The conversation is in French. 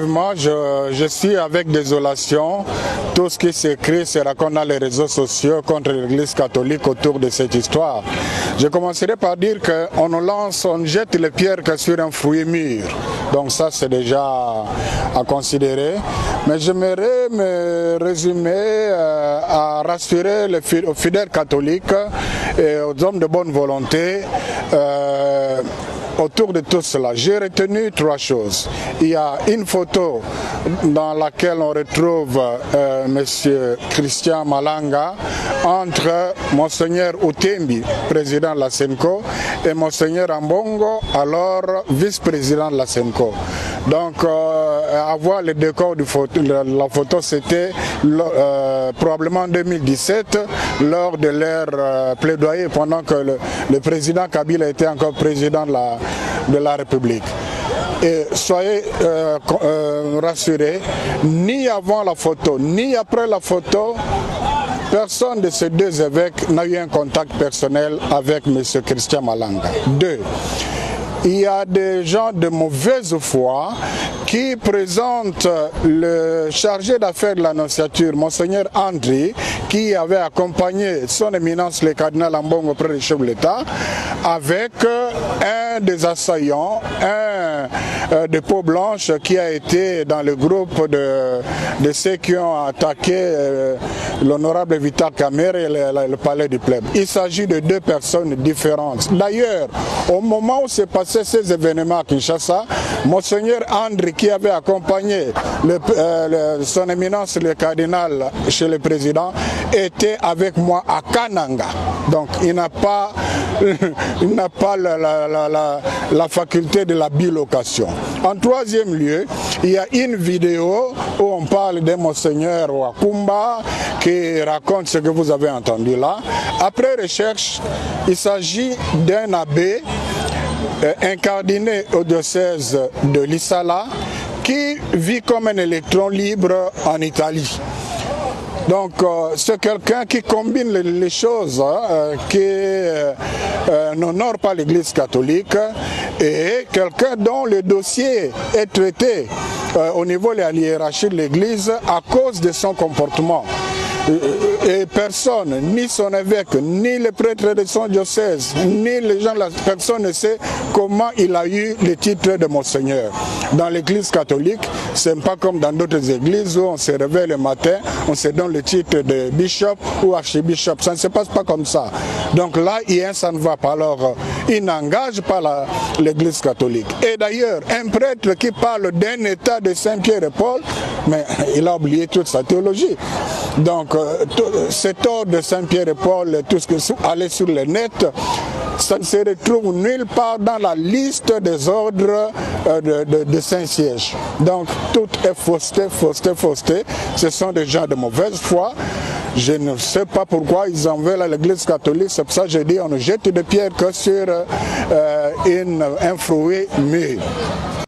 effectivement, je suis avec désolation tout ce qui s'écrit, se raconte dans les réseaux sociaux contre l'Église catholique autour de cette histoire. Je commencerai par dire qu'on nous lance, on jette les pierres que sur un fruit mûr. Donc ça, c'est déjà à considérer. Mais j'aimerais me résumer à rassurer aux fidèles catholiques et aux hommes de bonne volonté autour de tout cela. J'ai retenu trois choses. Il y a une photo dans laquelle on retrouve M. Christian Malanga entre Monseigneur Utembi, président de la SENCO, et Monseigneur Ambongo, alors vice-président de la SENCO. Donc, avoir le décor de la photo, c'était probablement en 2017, lors de leur plaidoyer, pendant que le président Kabila était encore président de la République. Et soyez rassurés, ni avant la photo, ni après la photo, personne de ces deux évêques n'a eu un contact personnel avec M. Christian Malanga. Deux, il y a des gens de mauvaise foi qui présentent le chargé d'affaires de l'Annonciature, Monseigneur Andri, qui avait accompagné son éminence le cardinal Ambongo auprès du chef de l'État, avec un des assaillants, un de peau blanche qui a été dans le groupe de ceux qui ont attaqué l'honorable Vital Kamerhe et le palais du Plèbe. Il s'agit de deux personnes différentes. D'ailleurs, au moment où s'est passé ces événements à Kinshasa, Monseigneur Andri, qui avait accompagné son éminence le cardinal chez le président, était avec moi à Kananga. Donc il n'a pas, la faculté de la bilocation. En troisième lieu, il y a une vidéo où on parle de Monseigneur Wakumba qui raconte ce que vous avez entendu là. Après recherche, il s'agit d'un abbé incardiné au diocèse de Lissala qui vit comme un électron libre en Italie. Donc c'est quelqu'un qui combine les choses, qui n'honore pas l'Église catholique et quelqu'un dont le dossier est traité au niveau de la hiérarchie de l'Église à cause de son comportement. Et personne, ni son évêque, ni le prêtre de son diocèse, ni les gens, personne ne sait comment il a eu le titre de Monseigneur. Dans l'église catholique, c'est pas comme dans d'autres églises où on se réveille le matin, on se donne le titre de bishop ou archibishop. Ça ne se passe pas comme ça. Donc là, ça ne va pas. Alors, il n'engage pas l'église catholique. Et d'ailleurs, un prêtre qui parle d'un état de Saint-Pierre et Paul, mais il a oublié toute sa théologie. Donc, cet ordre de Saint-Pierre et Paul, tout ce qui allait sur le net, ça ne se retrouve nulle part dans la liste des ordres de Saint-Siège. Donc, tout est fausseté, fausseté, fausseté. Ce sont des gens de mauvaise foi. Je ne sais pas pourquoi ils en veulent à l'église catholique. C'est pour ça que je dis on ne jette des pierres que sur un fruit mûr.